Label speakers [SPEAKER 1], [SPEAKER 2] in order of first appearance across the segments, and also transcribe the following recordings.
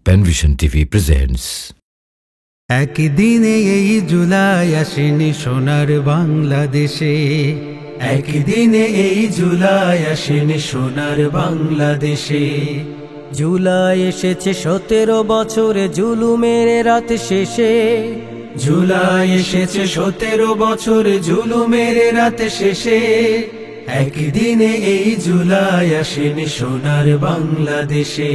[SPEAKER 1] Panvision TV presents.
[SPEAKER 2] একদিনে এই জুলাই আসেনি সোনার বাংলাদেশে, একদিনে এই জুলাই আসেনি সোনার বাংলাদেশে।
[SPEAKER 3] জুলাই এসেছে 17 বছরে জুলুমের রাত শেষে।
[SPEAKER 2] জুলাই এসেছে 17 বছরে জুলুমের রাত শেষে। একদিনে এই জুলাই আসেনি সোনার বাংলাদেশে,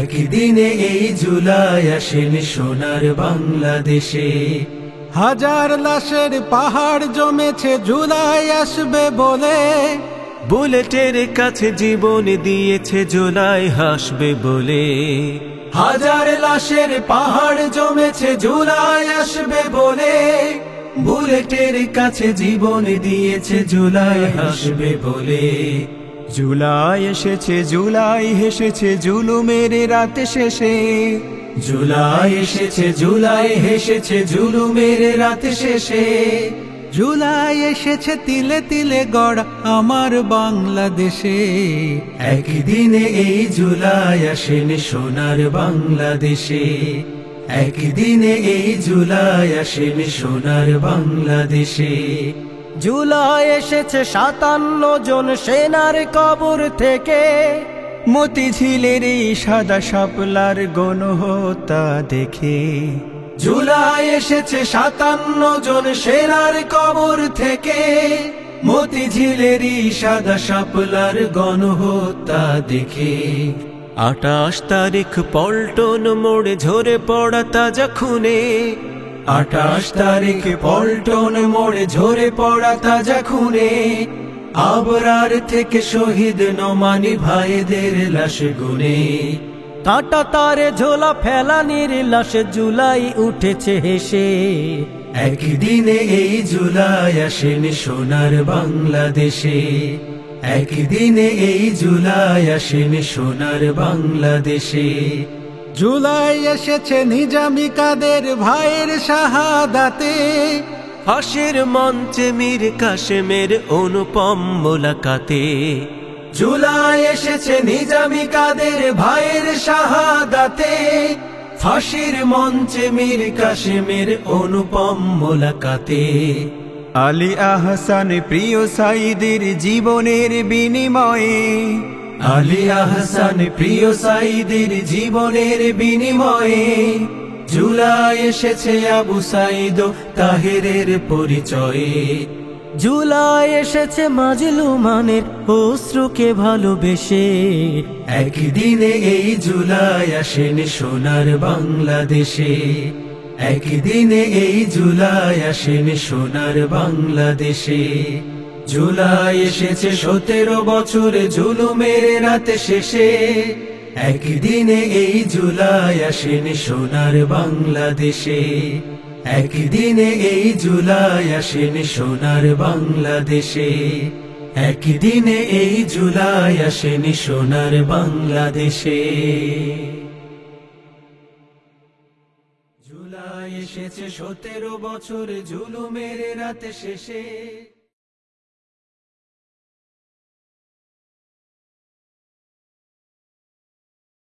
[SPEAKER 2] একদিনে এই জুলাই আসেনি সোনার বাংলাদেশে। হাজার লাশের পাহাড় জমেছে জুলাই আসবে বলে,
[SPEAKER 3] বুলেটের কাছে জীবন দিয়েছে জুলাই হাসবে বলে।
[SPEAKER 2] হাজার লাশের পাহাড় জমেছে জুলাই আসবে বলে, বুলেটের কাছে জীবন দিয়েছে জুলাই হাসবে বলে।
[SPEAKER 3] জুলাই এসেছে জুলাই হেসেছে জুলুমের রাত শেষে।
[SPEAKER 2] জুলাই এসেছে জুলাই হেসেছে জুলুমের রাত শেষে। জুলাই এসেছে তিলে তিলে গড়া আমার বাংলাদেশে, একদিনে এই জুলাই আসেনি সোনার বাংলাদেশে, একদিনে এই জুলাই আসেনি সোনার বাংলাদেশে।
[SPEAKER 3] জুলাই এসেছে 57 জন সেনার কবর থেকে। মতিঝিলের এই সাদা শাপলার গণহত্যা দেখে।
[SPEAKER 2] জুলাই এসেছে 57 জন সেনার কবর থেকে। মতিঝিলেরই সাদা শাপলার গণহত্যা দেখে।
[SPEAKER 3] 28 তারিখ পল্টন মোড়ে ঝরে পড়া তাজা খুনে।
[SPEAKER 2] 28 তারিখ পল্টন মোড়ে ঝরে পড়া তাজা খুনে। আবরার থেকে শহীদ নোমানী ভাইদের লাশ গুনে।
[SPEAKER 3] কাঁটা তারে ঝোলা ফেলানির লাশ জুলাই উঠেছে হেসে।
[SPEAKER 2] একদিনে এই জুলাই আসেনি সোনার বাংলাদেশে, একদিনে এই জুলাই আসেনি সোনার বাংলাদেশে। জুলাই এসেছে নিজামী কাদের ভাইয়ের শাহাদাতে।
[SPEAKER 3] ফাঁসির মঞ্চে মীর কাশেমের অনুপম মোলাকাতে।
[SPEAKER 2] জুলাই এসেছে নিজামী কাদের ভাইয়ের শাহাদাতে। ফাঁসির মঞ্চে মীর কাশেমের অনুপম মোলাকাতে।
[SPEAKER 3] আলী আহসান প্রিয় সাইদের জীবনের বিনিময়ে।
[SPEAKER 2] আলী আহসান প্রিয় সাইদের জীবনের বিনিময়ে। জুলাই এসেছে আবু সাইদ তাহেরের পরিচয়ে।
[SPEAKER 3] জুলাই এসেছে মাজলুমানের অশ্রুকে ভালোবেসে।
[SPEAKER 2] একদিনে এই জুলাই আসেনি সোনার বাংলাদেশে, একদিনে এই জুলাই আসেনি সোনার বাংলাদেশে। জুলাই এসেছে 17 বছরে জুলুমের রাত শেষে। একদিনে এই জুলাই আসেনি সোনার বাংলাদেশে, একদিনে এই জুলাই আসেনি সোনার বাংলাদেশে, একদিনে এই জুলাই আসেনি সোনার বাংলাদেশে। জুলাই এসেছে 17 বছরে জুলুমের রাত শেষে।